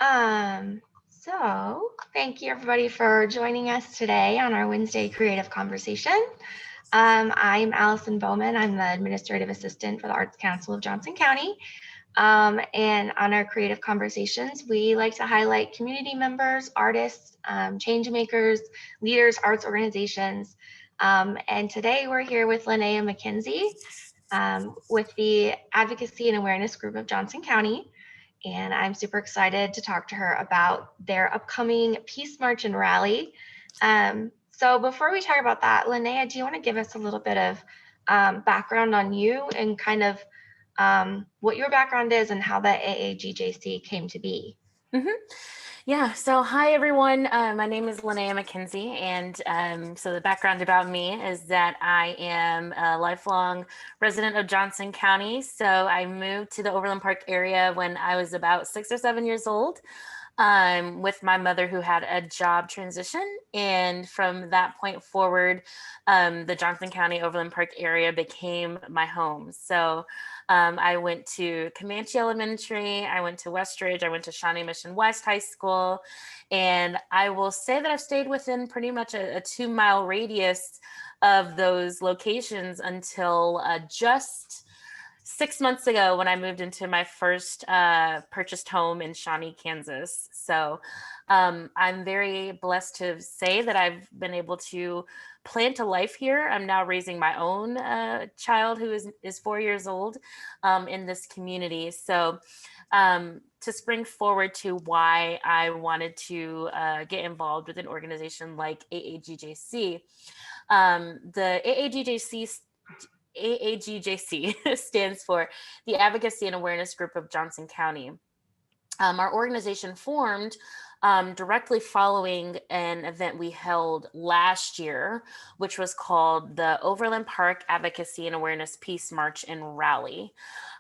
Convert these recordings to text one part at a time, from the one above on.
Thank you everybody for joining us today on our Wednesday Creative Conversation. I'm Allison Bowman. I'm the Administrative Assistant for the Arts Council of Johnson County. And on our Creative Conversations, we like to highlight community members, artists, change makers, leaders, arts organizations. And today we're here with Linnaia McKenzie with the Advocacy and Awareness Group of Johnson County. And I'm super excited to talk to her about their upcoming Peace March and Rally. So before we talk about that, Linnaia, do you want to give us a little bit of background on you and kind of what your background is and how the AAGJC came to be? Mm-hmm. Yeah, so hi everyone. My name is Linnaia McKenzie, and so the background about me is that I am a lifelong resident of Johnson County. So I moved to the Overland Park area when I was about 6 or 7 years old, with my mother who had a job transition. And from that point forward, the Johnson County Overland Park area became my home. So I went to Comanche Elementary, I went to Westridge, I went to Shawnee Mission West High School, and I will say that I've stayed within pretty much a 2 mile radius of those locations until just 6 months ago when I moved into my first purchased home in Shawnee, Kansas. So I'm very blessed to say that I've been able to plant a life here. I'm now raising my own child who is 4 years old in this community. So to spring forward to why I wanted to get involved with an organization like AAGJC, the AAGJC stands for the Advocacy and Awareness Group of Johnson County. Our organization formed directly following an event we held last year, which was called the Overland Park Advocacy and Awareness Peace March and Rally.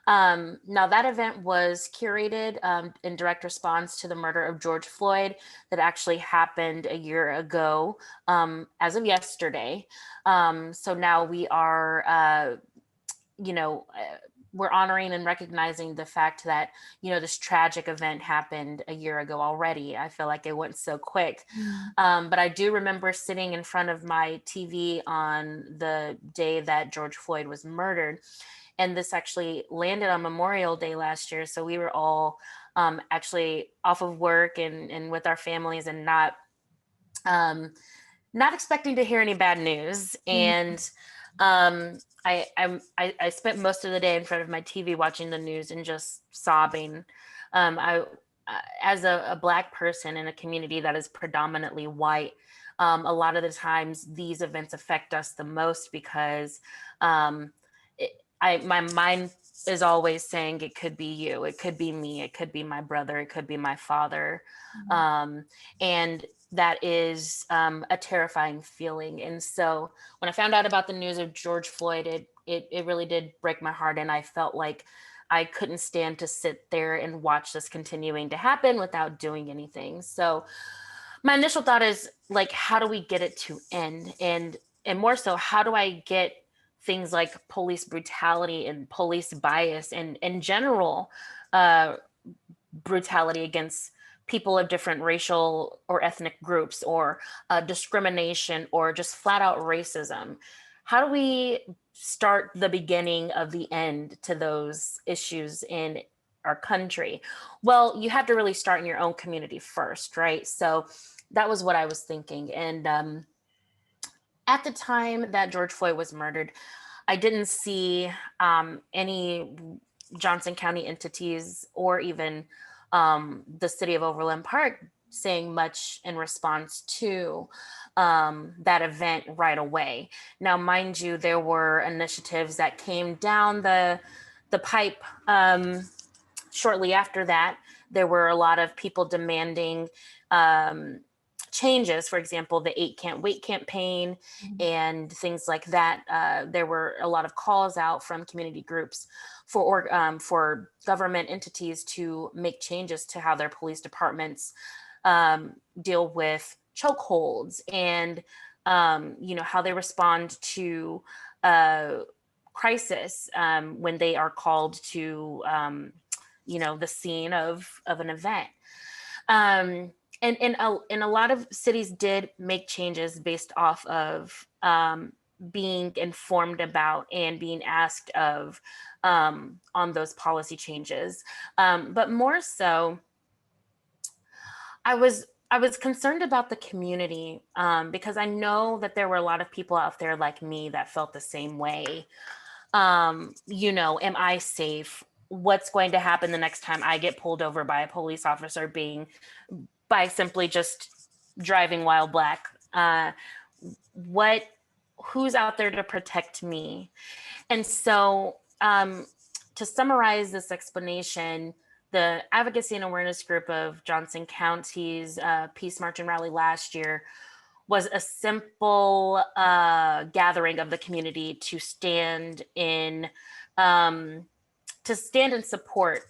Now, that event was curated in direct response to the murder of George Floyd that actually happened a year ago, as of yesterday. So now we are, we're honoring and recognizing the fact that, this tragic event happened a year ago already. I feel like it went so quick. But I do remember sitting in front of my TV on the day that George Floyd was murdered. And this actually landed on Memorial Day last year. So we were all actually off of work and with our families and not expecting to hear any bad news. And I spent most of the day in front of my TV watching the news and just sobbing. As a Black person in a community that is predominantly white, a lot of the times these events affect us the most because my mind is always saying it could be you, it could be me, it could be my brother, it could be my father. And that is a terrifying feeling. And so when I found out about the news of George Floyd, it really did break my heart. And I felt like I couldn't stand to sit there and watch this continuing to happen without doing anything. So my initial thought is like, how do we get it to end? And more so, how do I get things like police brutality and police bias and in general brutality against people of different racial or ethnic groups, or discrimination, or just flat out racism? How do we start the beginning of the end to those issues in our country? Well, you have to really start in your own community first, right? So that was what I was thinking. And at the time that George Floyd was murdered, I didn't see any Johnson County entities or even the city of Overland Park saying much in response to that event right away. Now, mind you, there were initiatives that came down the pipe shortly after that. There were a lot of people demanding changes. For example, the 8 Can't Wait campaign and things like that. There were a lot of calls out from community groups for government entities to make changes to how their police departments deal with chokeholds and how they respond to crisis when they are called to the scene of an event. And a lot of cities did make changes based off of being informed about and being asked of on those policy changes. But more so, I was concerned about the community because I know that there were a lot of people out there like me that felt the same way. Am I safe? What's going to happen the next time I get pulled over by a police officer by simply just driving while black? What who's out there to protect me? And so, to summarize this explanation, the advocacy and awareness group of Johnson County's Peace March and Rally last year was a simple gathering of the community to stand in support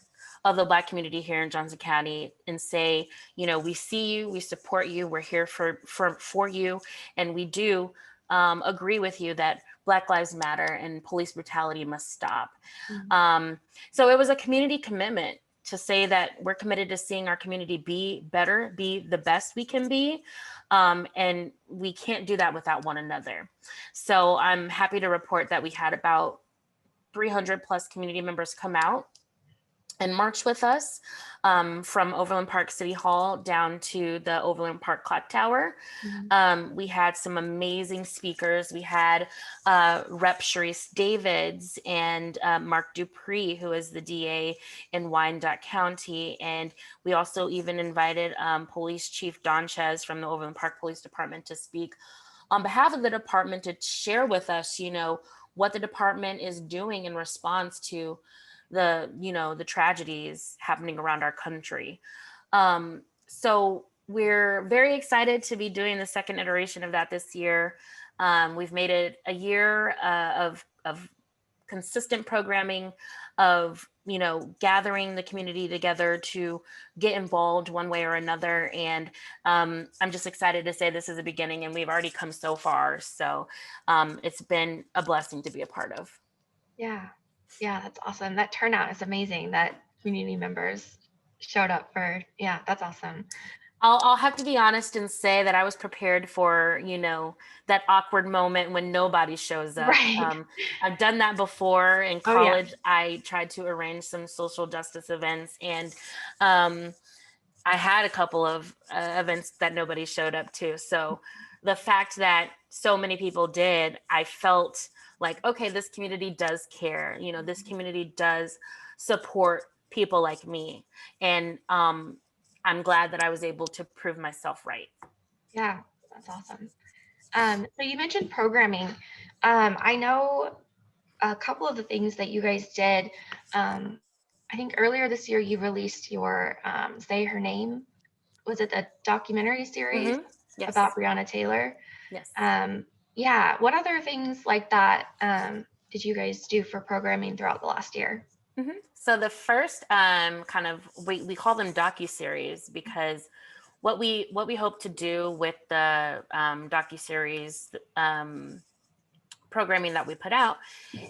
of the Black community here in Johnson County and say, we see you, we support you, we're here for you, and we do agree with you that Black Lives Matter and police brutality must stop. Mhm. So it was a community commitment to say that we're committed to seeing our community be better, be the best we can be. And we can't do that without one another. So I'm happy to report that we had about 300 plus community members come out and march with us from Overland Park City Hall down to the Overland Park Clock Tower. Mhm. We had some amazing speakers. We had Rep. Sharice Davids and Mark Dupree, who is the DA in Wyandotte County. And we also even invited Police Chief Don Ches from the Overland Park Police Department to speak on behalf of the department to share with us, what the department is doing in response to the tragedies happening around our country. So we're very excited to be doing the second iteration of that this year. We've made it a year of consistent programming, of gathering the community together to get involved one way or another. And I'm just excited to say this is a beginning, and we've already come so far. So it's been a blessing to be a part of. Yeah. Yeah, that's awesome. That turnout is amazing that community members showed up for. Yeah, that's awesome. I'll have to be honest and say that I was prepared for, that awkward moment when nobody shows up. Right. I've done that before in Oh, yeah. college. I tried to arrange some social justice events, and um, I had a couple of events that nobody showed up to. So the fact that so many people did, I felt like, okay, this community does care. This community does support people like me. And I'm glad that I was able to prove myself right. Yeah, that's awesome. So you mentioned programming. I know a couple of the things that you guys did. I think earlier this year you released your Say Her Name. Was it a documentary series Mm-hmm. Yes. about Breonna Taylor? Yes. Yeah. What other things like that did you guys do for programming throughout the last year? Mm-hmm. So the first kind of we call them docu-series because what we hope to do with the docu-series programming that we put out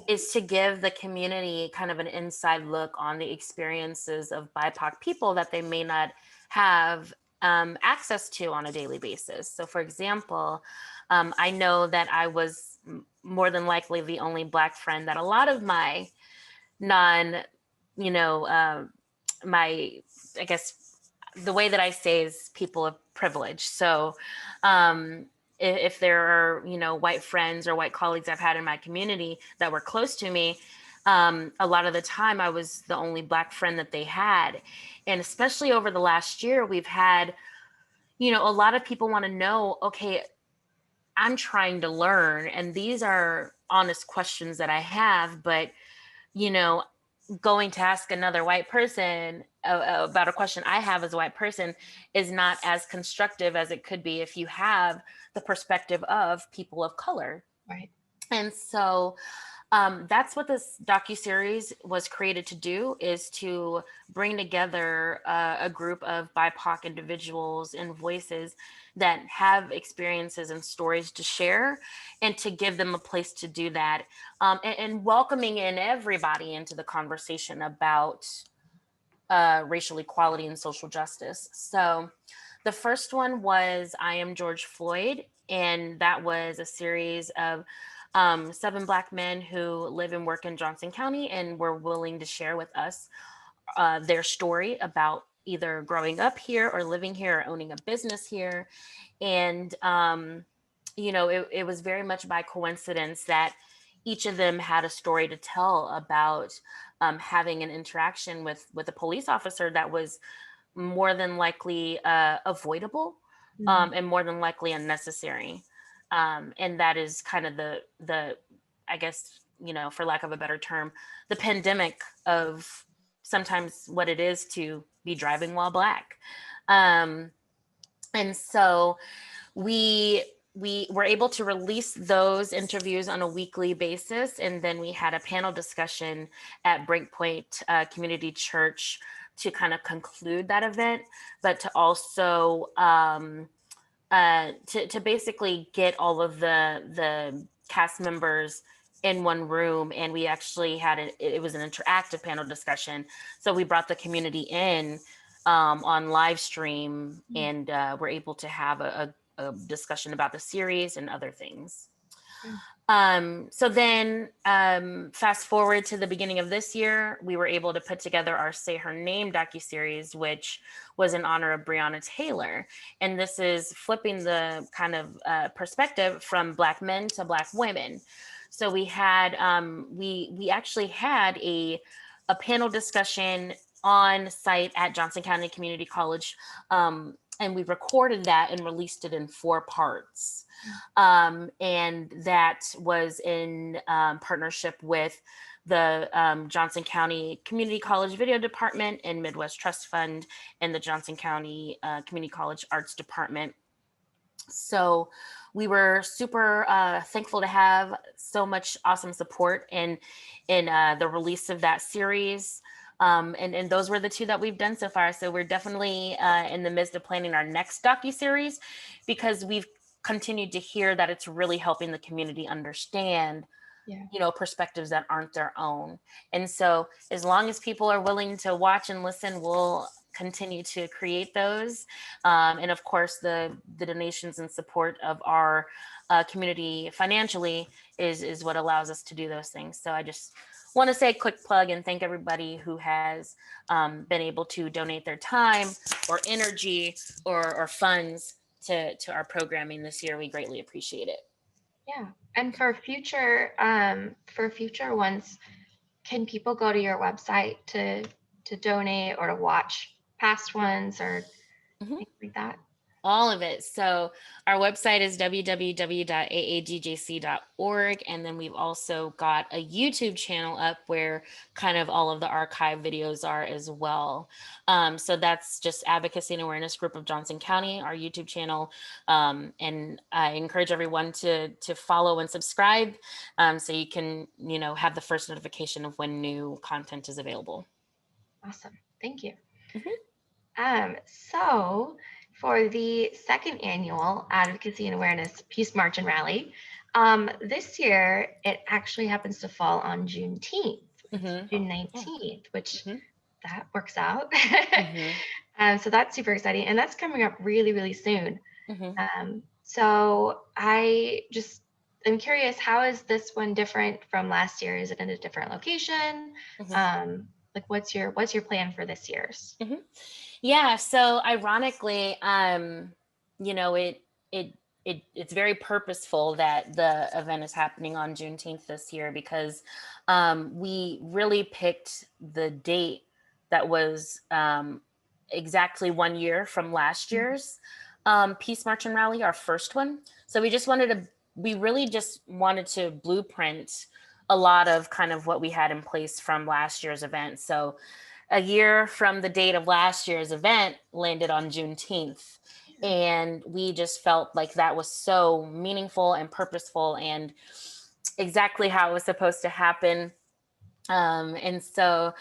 is to give the community kind of an inside look on the experiences of BIPOC people that they may not have access to on a daily basis. So, for example, I know that I was more than likely the only Black friend that a lot of my non, you know, my, I guess the way that I say is people of privilege. So, if there are, white friends or white colleagues I've had in my community that were close to me, a lot of the time I was the only Black friend that they had. And especially over the last year, we've had, a lot of people want to know, okay, I'm trying to learn, and these are honest questions that I have, but, you know, going to ask another white person about a question I have as a white person is not as constructive as it could be if you have the perspective of people of color. Right. And so that's what this docu-series was created to do, is to bring together a group of BIPOC individuals and voices that have experiences and stories to share, and to give them a place to do that, and welcoming in everybody into the conversation about racial equality and social justice. So the first one was I Am George Floyd, and that was a series of 7 Black men who live and work in Johnson County and were willing to share with us their story about either growing up here or living here or owning a business here. And, it was very much by coincidence that each of them had a story to tell about having an interaction with a police officer that was more than likely avoidable, and more than likely unnecessary. And that is kind of the I guess, for lack of a better term, the pandemic of sometimes what it is to be driving while Black. Um, and so we were able to release those interviews on a weekly basis, and then we had a panel discussion at Breakpoint Community Church to kind of conclude that event, but to also to basically get all of the cast members in one room. And we actually had it was an interactive panel discussion, so we brought the community in on live stream, and we're able to have a discussion about the series and other things. So then fast forward to the beginning of this year, we were able to put together our Say Her Name docuseries, which was in honor of Breonna Taylor. And this is flipping the kind of perspective from Black men to Black women. So we had, we actually had a panel discussion on site at Johnson County Community College. And we recorded that and released it in 4 parts. And that was in partnership with the Johnson County Community College Video Department and Midwest Trust Fund and the Johnson County Community College Arts Department. So we were super thankful to have so much awesome support in the release of that series. And those were the 2 that we've done so far. So we're definitely in the midst of planning our next docuseries, because we've continued to hear that it's really helping the community understand, perspectives that aren't their own. And so as long as people are willing to watch and listen, we'll continue to create those. And of course, the donations and support of our community financially is what allows us to do those things. So I just want to say a quick plug and thank everybody who has been able to donate their time or energy or funds to our programming this year. We greatly appreciate it. Yeah, and for future ones, can people go to your website to donate or to watch past ones or things like that? All of it. So our website is www.aadjc.org. And then we've also got a YouTube channel up where kind of all of the archive videos are as well. So that's just Advocacy and Awareness Group of Johnson County, our YouTube channel. And I encourage everyone to follow and subscribe so you can, have the first notification of when new content is available. Awesome. Thank you. So for the 2nd annual Advocacy and Awareness Peace March and Rally, this year it actually happens to fall on Juneteenth, June 19th, which that works out. So that's super exciting, and that's coming up really, really soon. So I'm curious, how is this one different from last year? Is it in a different location? Like what's your plan for this year's? Yeah. So ironically, it's very purposeful that the event is happening on Juneteenth this year, because we really picked the date that was exactly 1 year from last year's Peace March and Rally, our first one. So we really just wanted to blueprint a lot of kind of what we had in place from last year's event. So a year from the date of last year's event landed on Juneteenth. And we just felt like that was so meaningful and purposeful and exactly how it was supposed to happen. And so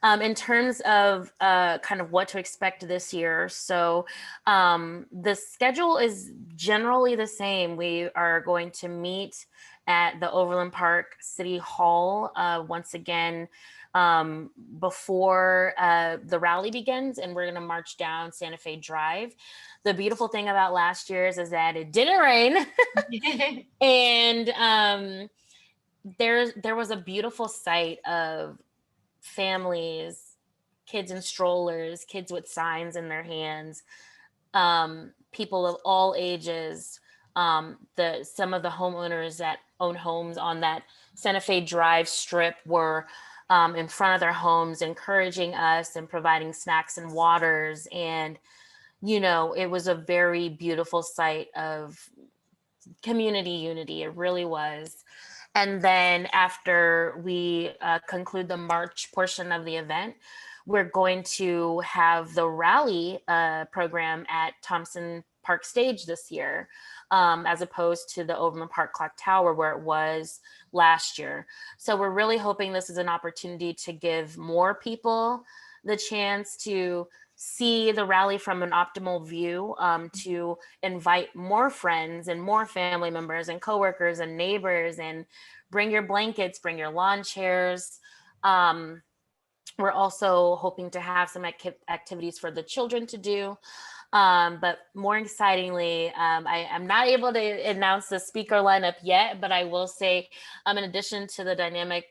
in terms of kind of what to expect this year, so the schedule is generally the same. We are going to meet at the Overland Park City Hall once again before the rally begins, and we're going to march down Santa Fe Drive. The beautiful thing about last year's is that it didn't rain. And there was a beautiful sight of families, kids in strollers, kids with signs in their hands, people of all ages. Some of the homeowners that own homes on that Santa Fe Drive strip were in front of their homes, encouraging us and providing snacks and waters. And, it was a very beautiful sight of community unity. It really was. And then after we conclude the March portion of the event, we're going to have the rally program at Thompson Park Stage this year, as opposed to the Overland Park Clock Tower where it was last year. So we're really hoping this is an opportunity to give more people the chance to see the rally from an optimal view, to invite more friends and more family members and coworkers and neighbors, and bring your blankets, bring your lawn chairs. We're also hoping to have some activities for the children to do. But more excitingly, I'm not able to announce the speaker lineup yet, but I will say, in addition to the dynamic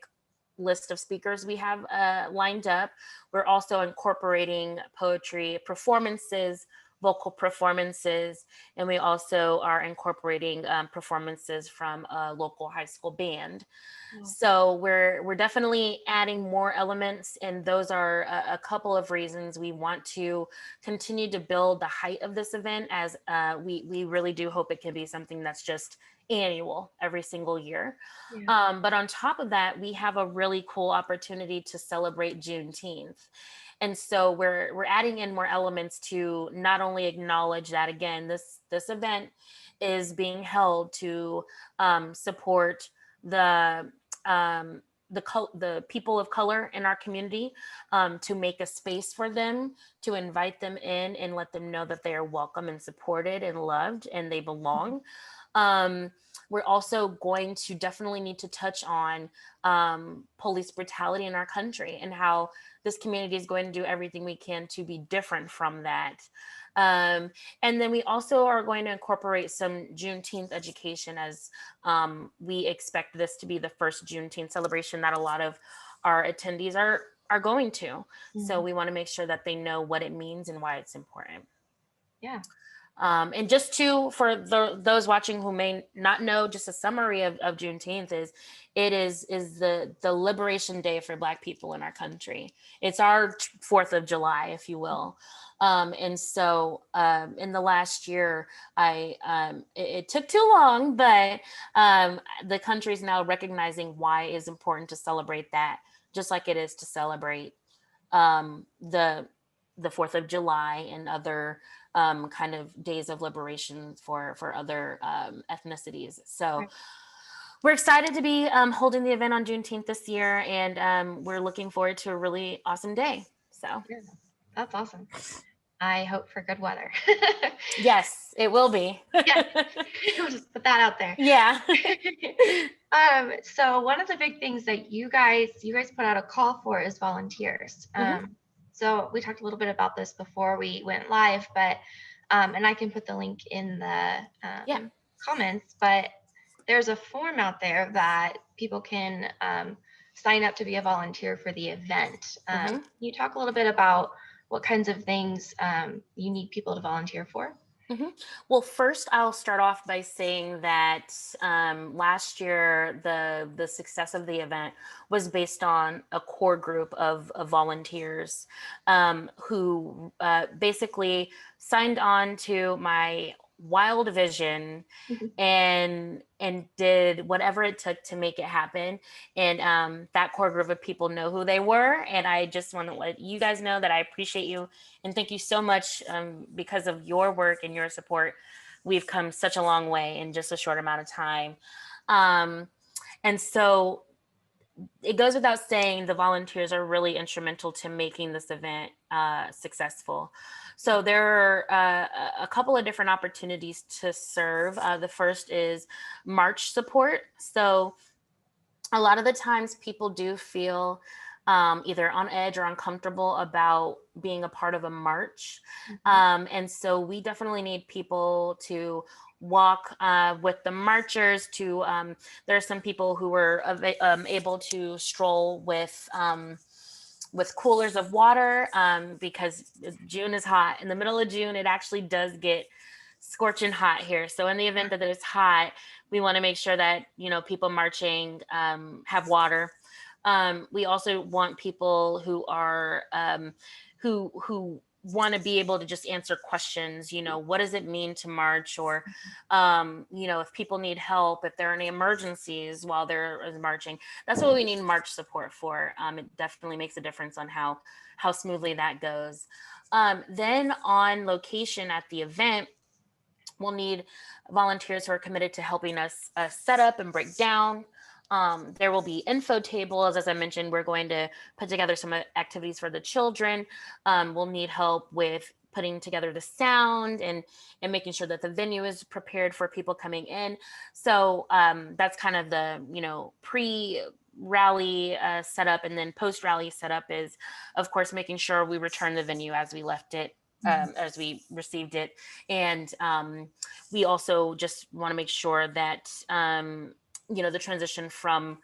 list of speakers we have lined up, we're also incorporating poetry performances, vocal performances, and we also are incorporating performances from a local high school band. Oh. So we're definitely adding more elements, and those are a couple of reasons we want to continue to build the height of this event, as we really do hope it can be something that's just annual every single year. Yeah. But on top of that, we have a really cool opportunity to celebrate Juneteenth. And so we're adding in more elements to not only acknowledge that, again, this event is being held to support the people of color in our community, to make a space for them, to invite them in and let them know that they are welcome and supported and loved and they belong. We're also going to definitely need to touch on police brutality in our country and how this community is going to do everything we can to be different from that. And then we also are going to incorporate some Juneteenth education, as we expect this to be the first Juneteenth celebration that a lot of our attendees are going to. Mm-hmm. So we want to make sure that they know what it means and why it's important. Yeah. And just for those watching who may not know, just a summary of Juneteenth is the liberation day for Black people in our country. It's our 4th of July, if you will. And so in the last year, it took too long, but the country is now recognizing why it's important to celebrate that, just like it is to celebrate the 4th of July and other kind of days of liberation for other ethnicities. So right. We're excited to be holding the event on Juneteenth this year, and we're looking forward to a really awesome day. So yeah, that's awesome. I hope for good weather. Yes, it will be. Yeah, we'll just put that out there. Yeah. So one of the big things that you guys put out a call for is volunteers. Mm-hmm. So we talked a little bit about this before we went live, but and I can put the link in the comments, but there's a form out there that people can sign up to be a volunteer for the event. Mm-hmm. Can you talk a little bit about what kinds of things you need people to volunteer for? Mm-hmm. Well, first, I'll start off by saying that last year, the success of the event was based on a core group of volunteers who basically signed on to my wild vision and did whatever it took to make it happen. And that core group of people know who they were. And I just want to let you guys know that I appreciate you and thank you so much. Because of your work and your support, we've come such a long way in just a short amount of time. And so it goes without saying, the volunteers are really instrumental to making this event successful. So there are a couple of different opportunities to serve. The first is March support. So a lot of the times people do feel either on edge or uncomfortable about being a part of a march. And so we definitely need people to walk with the marchers. There are some people who were able to stroll with coolers of water, because June is hot. In the middle of June, it actually does get scorching hot here. So in the event that it's hot, we want to make sure that, people marching have water. We also want people who are who want to be able to just answer questions. What does it mean to march? Or if people need help, if there are any emergencies while they're marching, that's what we need march support for. It definitely makes a difference on how smoothly that goes. Then on location at the event, we'll need volunteers who are committed to helping us set up and break down. There will be info tables. As I mentioned, we're going to put together some activities for the children. We'll need help with putting together the sound and making sure that the venue is prepared for people coming in. So that's kind of the, pre-rally setup. And then post-rally setup is, of course, making sure we return the venue as we left it, as we received it. And we also just want to make sure that, the transition from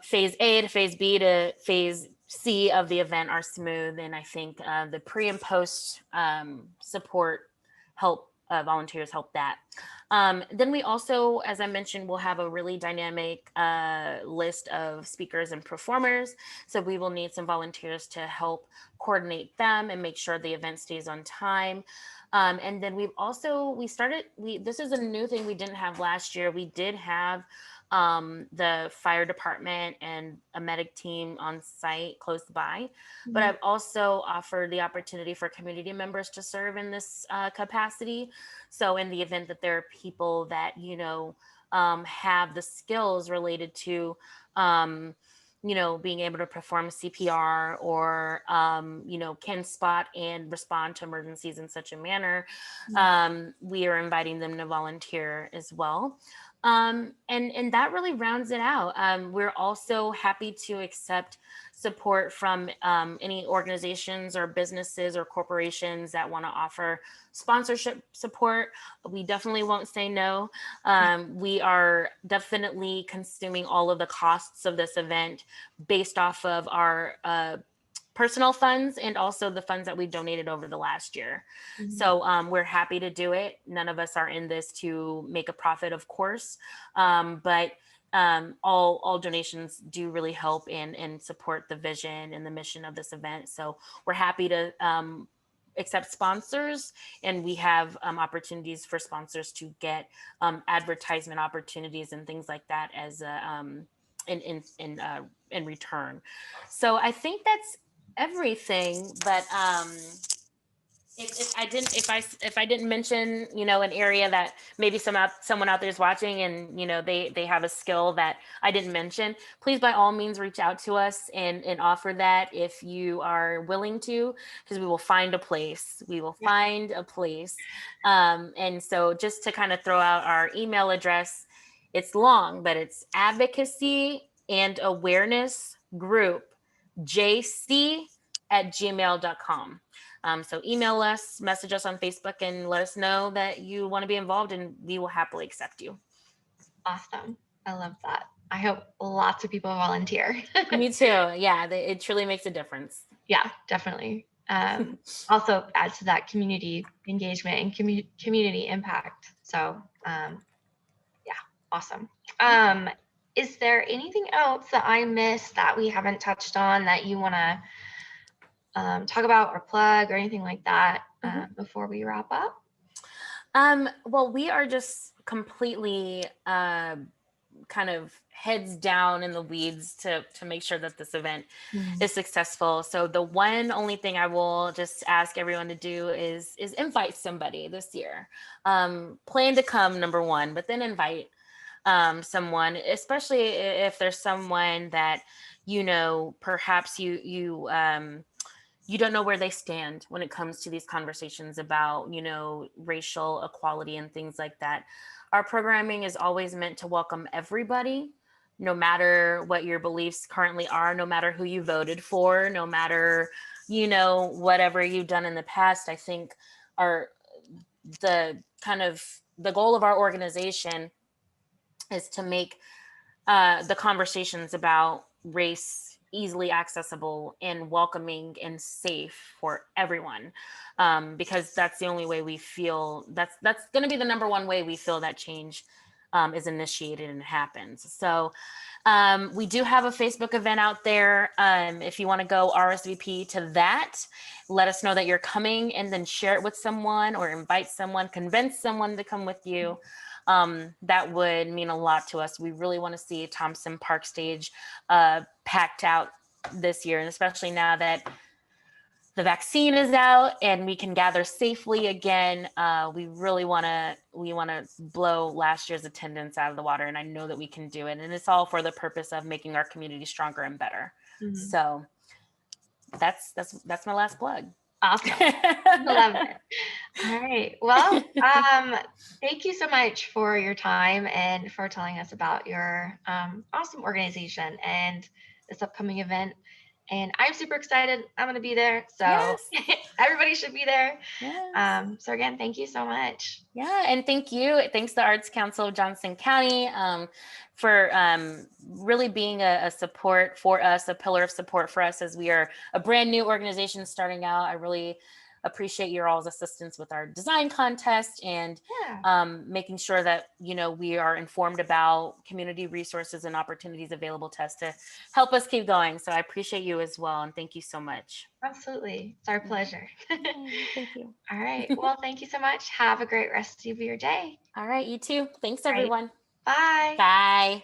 phase A to phase B to phase C of the event are smooth. And I think the pre and post support volunteers help that. Then we also, as I mentioned, will have a really dynamic list of speakers and performers. So we will need some volunteers to help coordinate them and make sure the event stays on time. And then this is a new thing we didn't have last year. We did have the fire department and a medic team on site close by. But I've also offered the opportunity for community members to serve in this capacity. So in the event that there are people that, have the skills related to, being able to perform CPR or, can spot and respond to emergencies in such a manner, we are inviting them to volunteer as well. And that really rounds it out. We're also happy to accept support from any organizations or businesses or corporations that want to offer sponsorship support. We definitely won't say no. We are definitely consuming all of the costs of this event based off of our personal funds and also the funds that we donated over the last year. So we're happy to do it. None of us are in this to make a profit, of course, but all donations do really help and support the vision and the mission of this event. So we're happy to accept sponsors, and we have opportunities for sponsors to get advertisement opportunities and things like that as in return. So I think that's everything, but if I didn't mention, an area that maybe someone out there is watching and, they have a skill that I didn't mention, please by all means reach out to us and offer that if you are willing to, because we will find a place. And so just to kind of throw out our email address, it's long, but it's advocacy and awareness group jc@gmail.com. So email us, message us on Facebook, and let us know that you want to be involved, and we will happily accept you. Awesome. I love that. I hope lots of people volunteer. Me too. Yeah, it truly makes a difference. Yeah, definitely. Also adds to that community engagement and community impact. So yeah, awesome. Is there anything else that I missed that we haven't touched on that you want to talk about or plug or anything like that before we wrap up? Well, we are just completely kind of heads down in the weeds to make sure that this event is successful. So the only thing I will just ask everyone to do is invite somebody this year. Plan to come, number one, but then invite someone, especially if there's someone that, perhaps you don't know where they stand when it comes to these conversations about, racial equality and things like that. Our programming is always meant to welcome everybody. no matter what your beliefs currently are, no matter who you voted for, no matter, whatever you've done in the past. I think our the goal of our organization is to make the conversations about race easily accessible and welcoming and safe for everyone, because that's the only way we feel that's going to be the number one way we feel that change is initiated and happens. So we do have a Facebook event out there. If you want to go RSVP to that, let us know that you're coming, and then share it with someone or invite someone, convince someone to come with you. That would mean a lot to us. We really want to see Thompson Park Stage packed out this year, and especially now that the vaccine is out and we can gather safely again. We really want to blow last year's attendance out of the water, and I know that we can do it. And it's all for the purpose of making our community stronger and better. Mhm. So that's my last plug. Awesome. Love it. All right. Well, thank you so much for your time and for telling us about your awesome organization and this upcoming event. And I'm super excited. I'm going to be there. So Yes. everybody should be there. Yes. So again, thank you so much. Yeah, and thank you. Thanks to the Arts Council of Johnson County for really being a support for us, a pillar of support for us as we are a brand new organization starting out. I really appreciate your all's assistance with our design contest and making sure that we are informed about community resources and opportunities available to us to help us keep going. So I appreciate you as well, and thank you so much. Absolutely. It's our pleasure. Thank you. All right. Well, thank you so much. Have a great rest of your day. All right, you too. Thanks, All right. everyone. Bye. Bye.